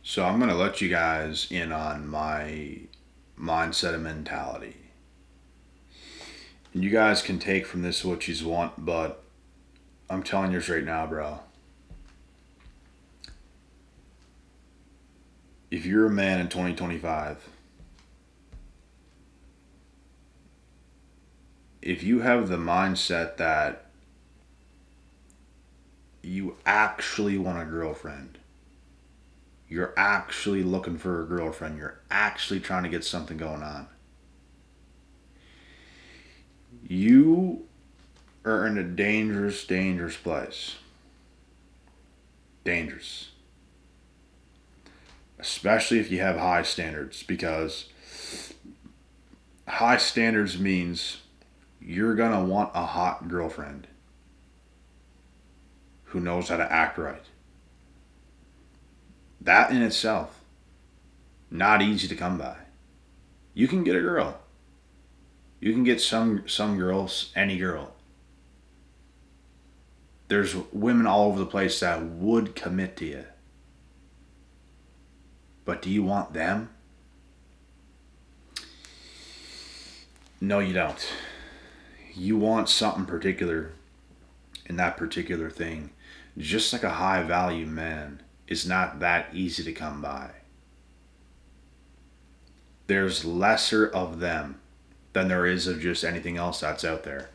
So I'm going to let you guys in on my mindset and mentality. And you guys can take from this what you want, but I'm telling you right now, bro. If you're a man in 2025, if you have the mindset that you actually want a girlfriend, you're actually looking for a girlfriend, you're actually trying to get something going on, you are in a dangerous, dangerous place. Dangerous. Especially if you have high standards, because high standards means you're going to want a hot girlfriend who knows how to act right. That in itself, not easy to come by. You can get a girl. You can get some girls, any girl. There's women all over the place that would commit to you. But do you want them? No, you don't. You want something particular, and that particular thing, just like a high value man, is not that easy to come by. There's lesser of them than there is of just anything else that's out there.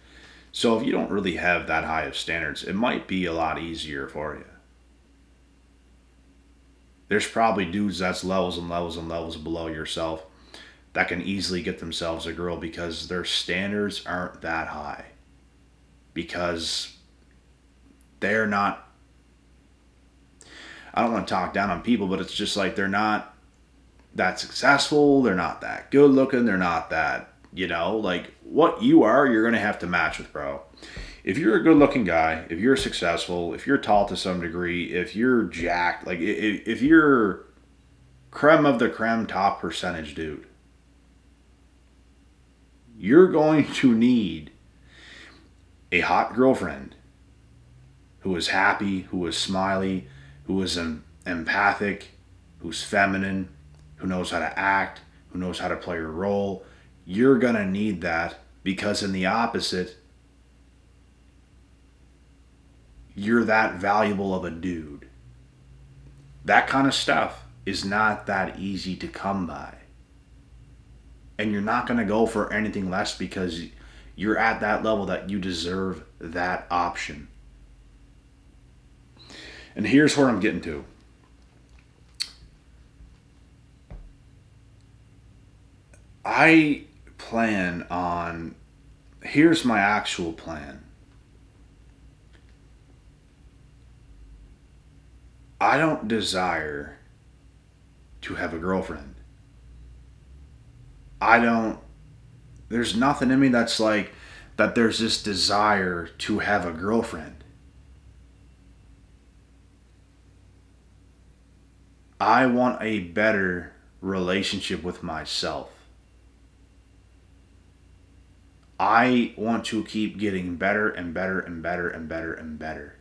So if you don't really have that high of standards, it might be a lot easier for you. There's probably dudes that's levels and levels and levels below yourself that can easily get themselves a girl because their standards aren't that high. Because they're not, I don't want to talk down on people, but it's just like they're not that successful, they're not that good looking, they're not that, like what you are, you're going to have to match with, bro. If you're a good looking guy, if you're successful, if you're tall to some degree, if you're jacked, like if you're creme of the creme top percentage dude, you're going to need a hot girlfriend who is happy, who is smiley, who is empathic, who's feminine, who knows how to act, who knows how to play a role. You're going to need that because in the opposite, you're that valuable of a dude. That kind of stuff is not that easy to come by. And you're not going to go for anything less because you're at that level that you deserve that option. And here's where I'm getting to. I plan on, here's my actual plan. I don't desire to have a girlfriend. There's nothing in me that's like, that there's this desire to have a girlfriend. I want a better relationship with myself. I want to keep getting better and better and better and better and better.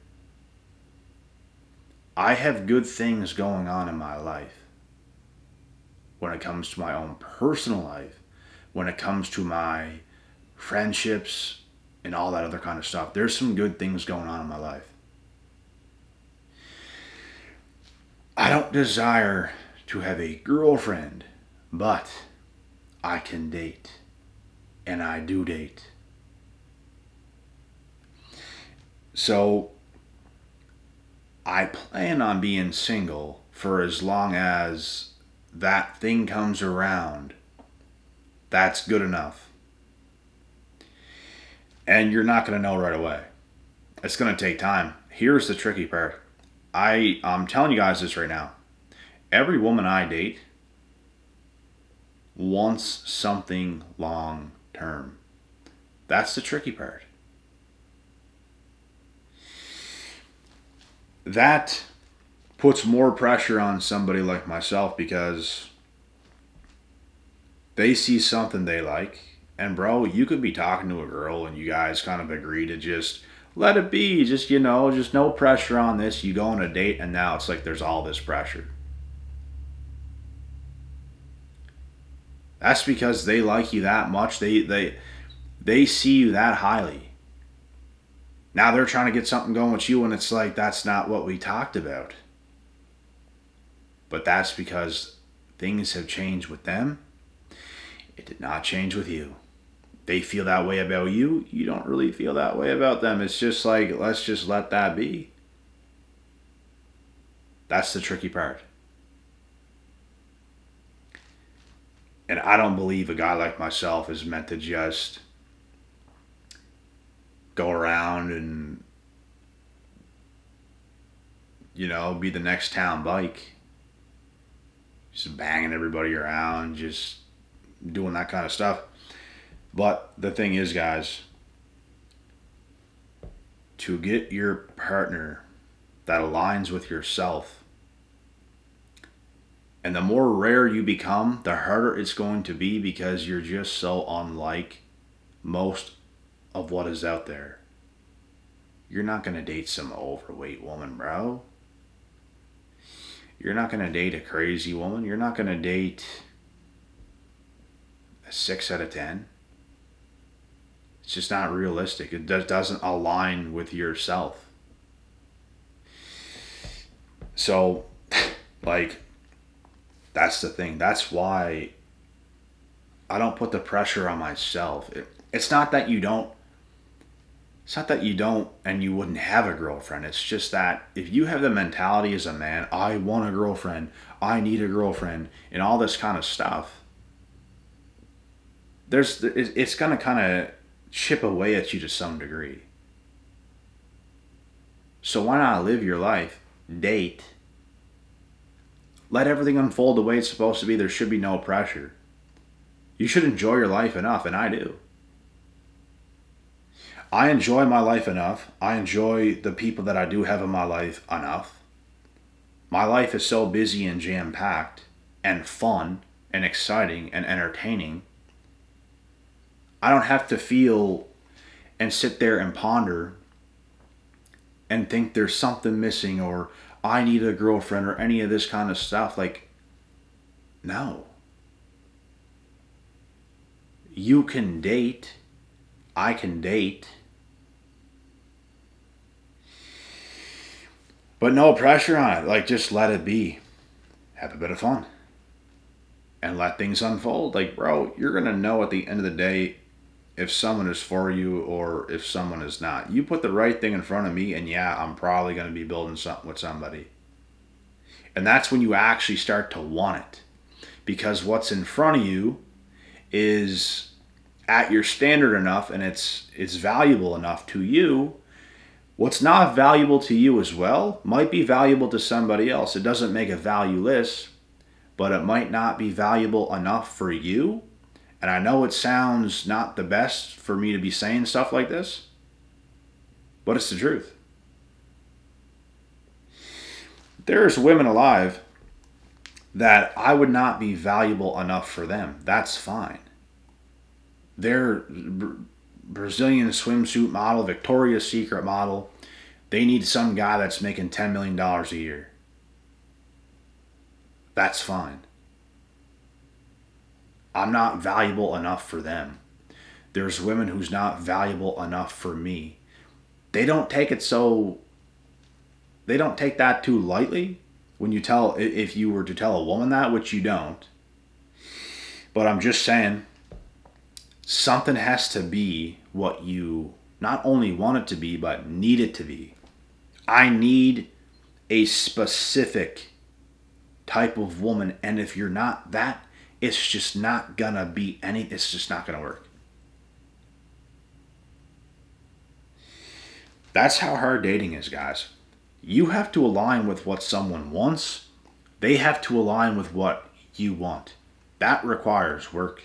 I have good things going on in my life. When it comes to my own personal life, when it comes to my friendships and all that other kind of stuff, there's some good things going on in my life. I don't desire to have a girlfriend, but I can date. And I do date. So I plan on being single for as long as that thing comes around. That's good enough. And you're not going to know right away. It's going to take time. Here's the tricky part. I'm telling you guys this right now. Every woman I date wants something long term. That's the tricky part. That puts more pressure on somebody like myself because they see something they like. And bro, you could be talking to a girl and you guys kind of agree to just let it be. Just no pressure on this. You go on a date and now it's like there's all this pressure. That's because they like you that much. They see you that highly. Now they're trying to get something going with you, and it's like, that's not what we talked about. But that's because things have changed with them. It did not change with you. They feel that way about you. You don't really feel that way about them. It's just like, let's just let that be. That's the tricky part. And I don't believe a guy like myself is meant to just go around and, be the next town bike. Just banging everybody around, just doing that kind of stuff. But the thing is, guys, to get your partner that aligns with yourself, and the more rare you become, the harder it's going to be, because you're just so unlike most of what is out there. You're not going to date some overweight woman, bro. You're not going to date a crazy woman. You're not going to date a 6 out of 10. It's just not realistic. It doesn't align with yourself. So, that's the thing. That's why I don't put the pressure on myself. It's not that you don't. It's not that you don't and you wouldn't have a girlfriend. It's just that if you have the mentality as a man, I want a girlfriend, I need a girlfriend, and all this kind of stuff, it's going to kind of chip away at you to some degree. So why not live your life, date, let everything unfold the way it's supposed to be. There should be no pressure. You should enjoy your life enough, and I do. I enjoy my life enough. I enjoy the people that I do have in my life enough. My life is so busy and jam-packed and fun and exciting and entertaining. I don't have to feel and sit there and ponder and think there's something missing, or I need a girlfriend, or any of this kind of stuff. No. You can date. I can date. But no pressure on it. Just let it be. Have a bit of fun. And let things unfold. Bro, you're going to know at the end of the day if someone is for you or if someone is not. You put the right thing in front of me, and yeah, I'm probably going to be building something with somebody. And that's when you actually start to want it. Because what's in front of you is at your standard enough, and it's valuable enough to you. What's not valuable to you as well might be valuable to somebody else. It doesn't make it valueless, but it might not be valuable enough for you. And I know it sounds not the best for me to be saying stuff like this, but it's the truth. There's women alive that I would not be valuable enough for them. That's fine. They're Brazilian swimsuit model, Victoria's Secret model. They need some guy that's making $10 million a year. That's fine. I'm not valuable enough for them. There's women who's not valuable enough for me. They don't take that too lightly if you were to tell a woman that, which you don't. But I'm just saying, something has to be what you not only want it to be, but need it to be. I need a specific type of woman, and if you're not that, it's just not gonna be it's just not gonna work. That's how hard dating is, guys. You have to align with what someone wants. They have to align with what you want. That requires work.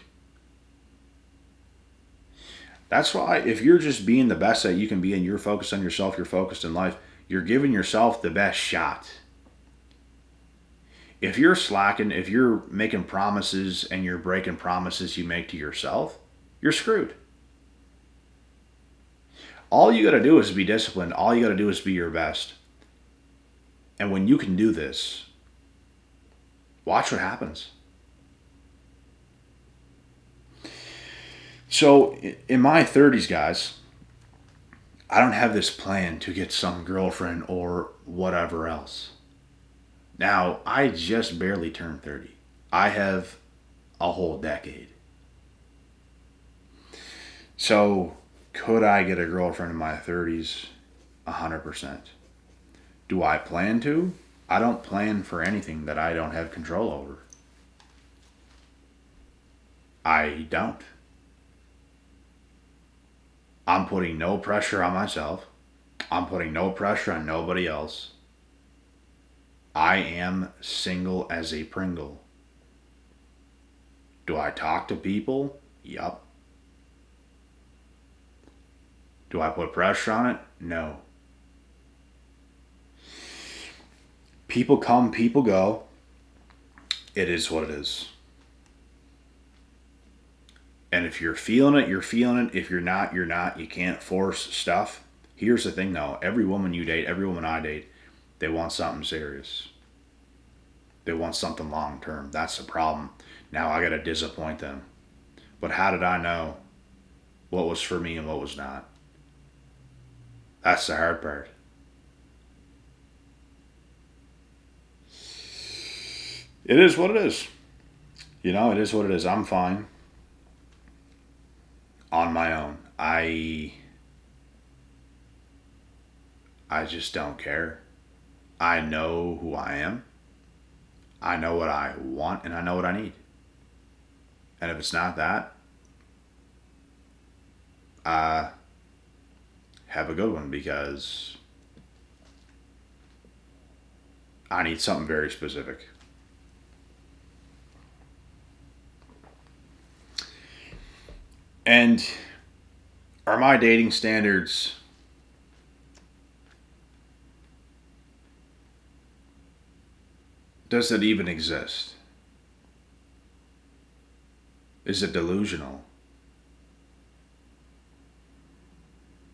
That's why if you're just being the best that you can be and you're focused on yourself, you're focused in life, you're giving yourself the best shot. If you're slacking, if you're making promises and you're breaking promises you make to yourself, you're screwed. All you got to do is be disciplined. All you got to do is be your best. And when you can do this, watch what happens. So in my 30s, guys, I don't have this plan to get some girlfriend or whatever else. Now, I just barely turned 30. I have a whole decade. So, could I get a girlfriend in my 30s? 100%. Do I plan to? I don't plan for anything that I don't have control over. I don't. I'm putting no pressure on myself. I'm putting no pressure on nobody else. I am single as a Pringle. Do I talk to people? Yup. Do I put pressure on it? No. People come, people go. It is what it is. And if you're feeling it, you're feeling it. If you're not, you're not. You can't force stuff. Here's the thing though, every woman you date, every woman I date, they want something serious. They want something long term. That's the problem. Now I gotta disappoint them. But how did I know what was for me and what was not? That's the hard part. It is what it is. It is what it is. I'm fine on my own. I just don't care. I know who I am. I know what I want and I know what I need. And if it's not that, have a good one because I need something very specific. And are my dating standards, does it even exist? Is it delusional?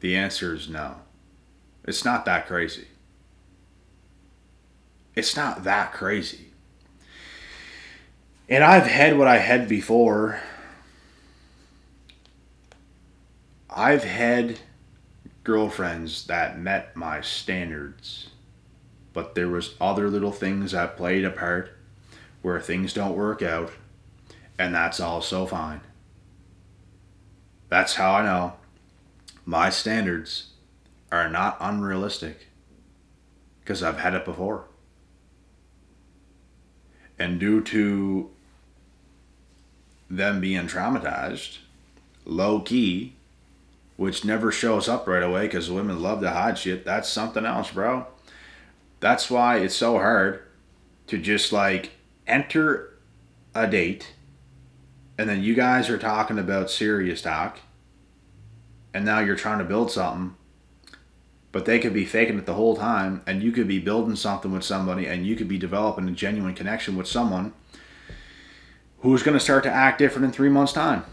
The answer is no. It's not that crazy. It's not that crazy. And I've had what I had before. I've had girlfriends that met my standards, but there was other little things that played a part where things don't work out, and that's also fine. That's how I know my standards are not unrealistic because I've had it before. And due to them being traumatized, low key, which never shows up right away because women love to hide shit, that's something else, bro. That's why it's so hard to just like enter a date and then you guys are talking about serious talk and now you're trying to build something, but they could be faking it the whole time and you could be building something with somebody and you could be developing a genuine connection with someone who's going to start to act different in 3 months' time.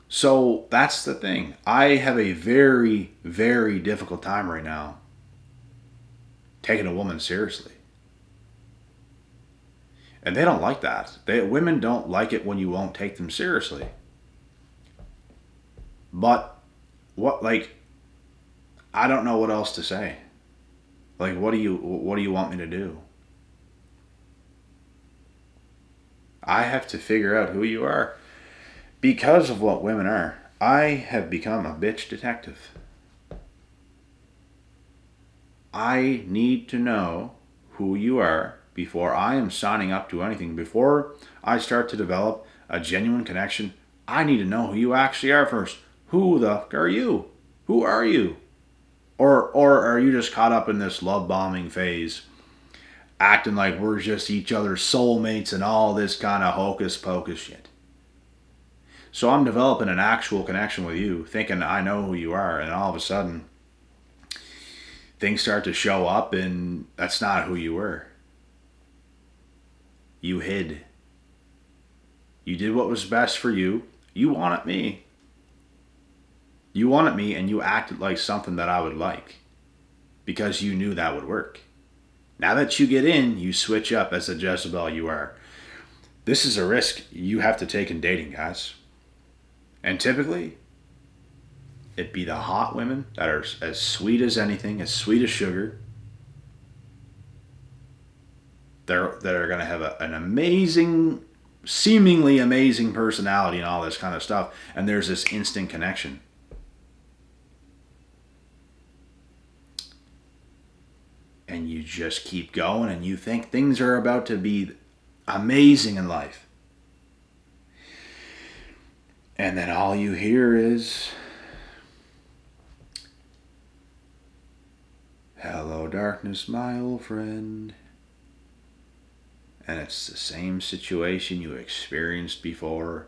So that's the thing. I have a very, very difficult time right now taking a woman seriously. And they don't like that. Women don't like it when you won't take them seriously. But I don't know what else to say. Like what do you want me to do? I have to figure out who you are. Because of what women are, I have become a bitch detective. I need to know who you are before I am signing up to anything. Before I start to develop a genuine connection, I need to know who you actually are first. Who the fuck are you? Who are you? Or are you just caught up in this love bombing phase, acting like we're just each other's soulmates and all this kind of hocus pocus shit? So I'm developing an actual connection with you, thinking I know who you are, and all of a sudden, things start to show up, and that's not who you were. You hid. You did what was best for you. You wanted me. You wanted me, and you acted like something that I would like, because you knew that would work. Now that you get in, you switch up as the Jezebel you are. This is a risk you have to take in dating, guys. And typically, it'd be the hot women that are as sweet as anything, as sweet as sugar. They're going to have an amazing, seemingly amazing personality and all this kind of stuff. And there's this instant connection. And you just keep going and you think things are about to be amazing in life. And then all you hear is, "Hello, darkness, my old friend." And it's the same situation you experienced before.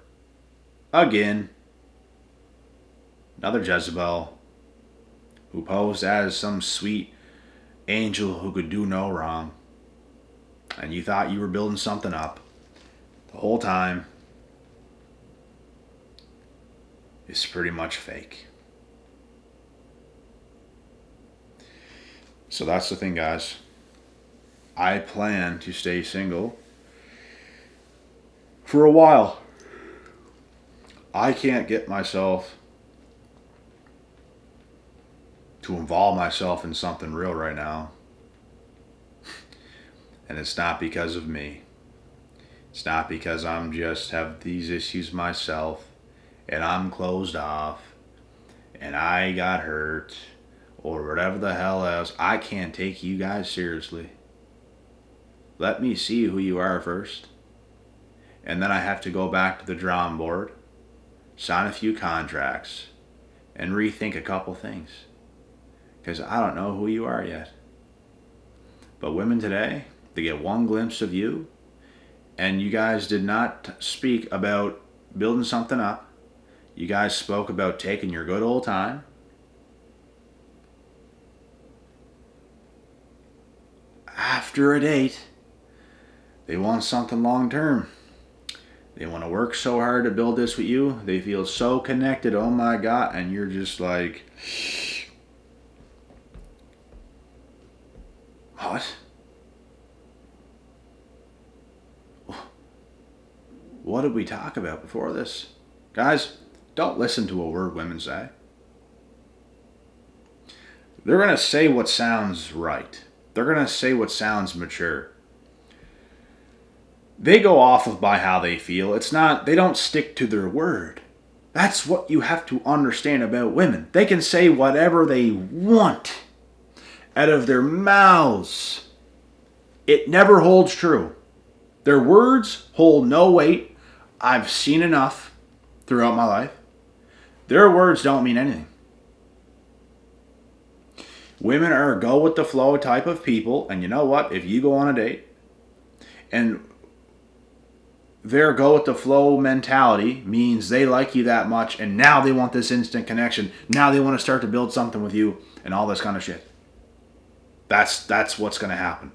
Again. Another Jezebel who posed as some sweet angel who could do no wrong. And you thought you were building something up. The whole time, it's pretty much fake. So that's the thing, guys. I plan to stay single for a while. I can't get myself to involve myself in something real right now. And it's not because of me. It's not because I'm just have these issues myself and I'm closed off and I got hurt or whatever the hell else. I can't take you guys seriously. Let me see who you are first. And then I have to go back to the drawing board, sign a few contracts, and rethink a couple things. Because I don't know who you are yet. But women today, they get one glimpse of you, and you guys did not speak about building something up. You guys spoke about taking your good old time. After a date, they want something long term. They want to work so hard to build this with you. They feel so connected. Oh my God. And you're just like, what? What did we talk about before this? Guys, don't listen to a word women say. They're going to say what sounds right. They're going to say what sounds mature. They go off of by how they feel. It's not, they don't stick to their word. That's what you have to understand about women. They can say whatever they want out of their mouths. It never holds true. Their words hold no weight. I've seen enough throughout my life. Their words don't mean anything. Women are a go with the flow type of people. And you know what? If you go on a date and their go with the flow mentality means they like you that much and now they want this instant connection. Now they want to start to build something with you and all this kind of shit. That's what's going to happen.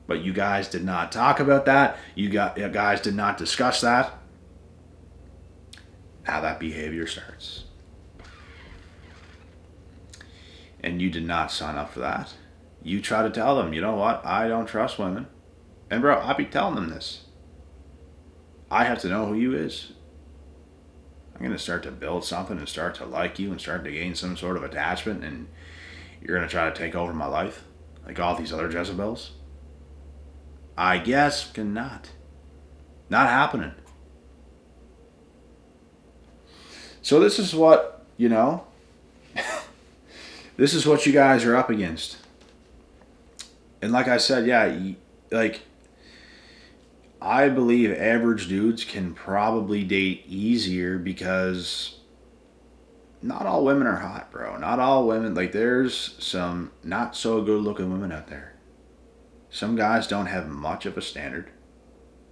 But you guys did not talk about that. You guys did not discuss that. Now that behavior starts. And you did not sign up for that. You try to tell them, you know what? I don't trust women. And bro, I be telling them this. I have to know who you is. I'm going to start to build something and start to like you and start to gain some sort of attachment and you're going to try to take over my life like all these other Jezebels. I guess cannot. Not happening. So this is what, this is what you guys are up against. And like I said, I believe average dudes can probably date easier because not all women are hot, bro. Not all women. There's some not so good looking women out there. Some guys don't have much of a standard.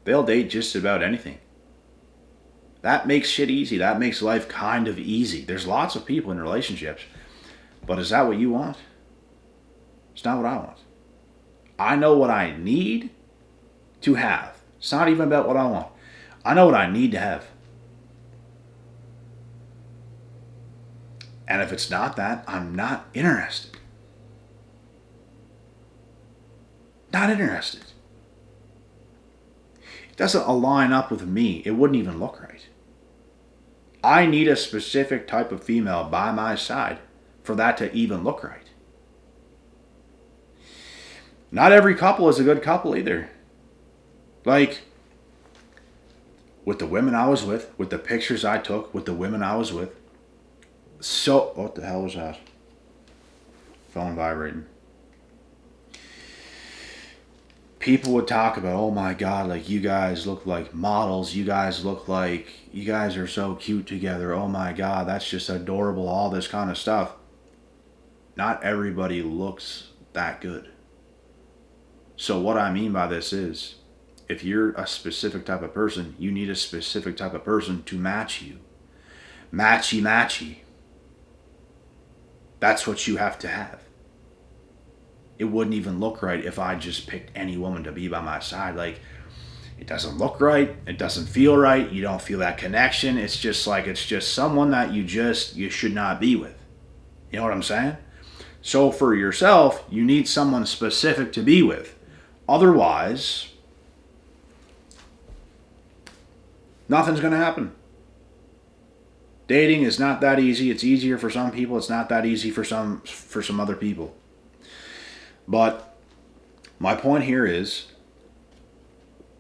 They'll date just about anything. That makes shit easy. That makes life kind of easy. There's lots of people in relationships. But is that what you want? It's not what I want. I know what I need to have. It's not even about what I want. I know what I need to have. And if it's not that, I'm not interested. Not interested. It doesn't align up with me. It wouldn't even look right. I need a specific type of female by my side for that to even look right. Not every couple is a good couple either. Like, with the women I was with the pictures I took, with the women I was with. So, what the hell was that? Phone vibrating. People would talk about, oh my God, like you guys look like models. You guys are so cute together. Oh my God, that's just adorable. All this kind of stuff. Not everybody looks that good. So what I mean by this is, if you're a specific type of person, you need a specific type of person to match you. Matchy matchy. That's what you have to have. It wouldn't even look right if I just picked any woman to be by my side. Like, it doesn't look right. It doesn't feel right. You don't feel that connection. It's just someone that you should not be with. You know what I'm saying? So for yourself, you need someone specific to be with. Otherwise, nothing's going to happen. Dating is not that easy. It's easier for some people. It's not that easy for some other people. But my point here is,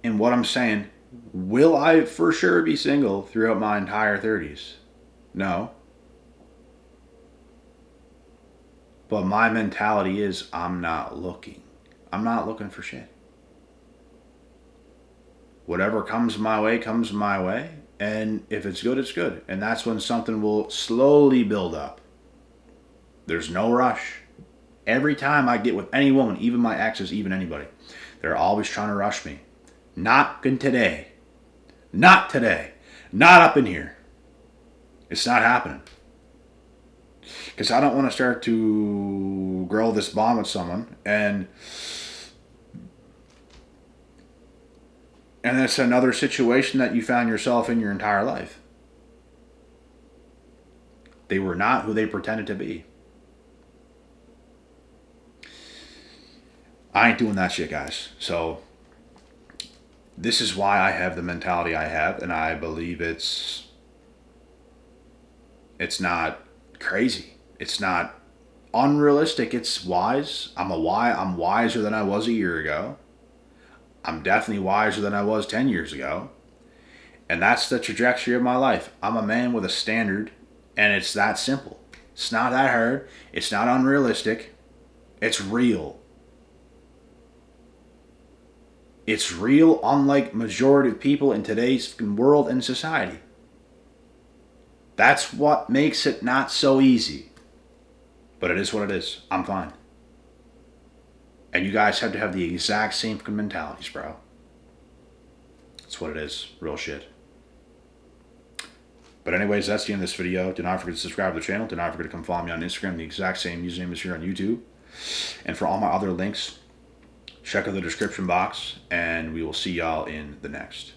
and what I'm saying, will I for sure be single throughout my entire 30s? No. But my mentality is, I'm not looking. I'm not looking for shit. Whatever comes my way, comes my way. And if it's good, it's good. And that's when something will slowly build up. There's no rush. Every time I get with any woman, even my exes, even anybody, they're always trying to rush me. Not today. Not today. Not up in here. It's not happening. Because I don't want to start to grow this bond with someone and it's another situation that you found yourself in your entire life. They were not who they pretended to be. I ain't doing that shit, guys. So this is why I have the mentality I have, and I believe it's not crazy. It's not unrealistic. It's wise. I'm wiser than I was a year ago. I'm definitely wiser than I was 10 years ago. And that's the trajectory of my life. I'm a man with a standard, and it's that simple. It's not that hard. It's not unrealistic. It's real. It's real, unlike majority of people in today's world and society. That's what makes it not so easy. But it is what it is. I'm fine. And you guys have to have the exact same mentalities, bro. That's what it is. Real shit. But anyways, that's the end of this video. Do not forget to subscribe to the channel. Do not forget to come follow me on Instagram. The exact same username is here on YouTube. And for all my other links, check out the description box. And we will see y'all in the next.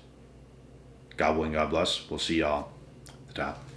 God willing, God bless. We'll see y'all at the top.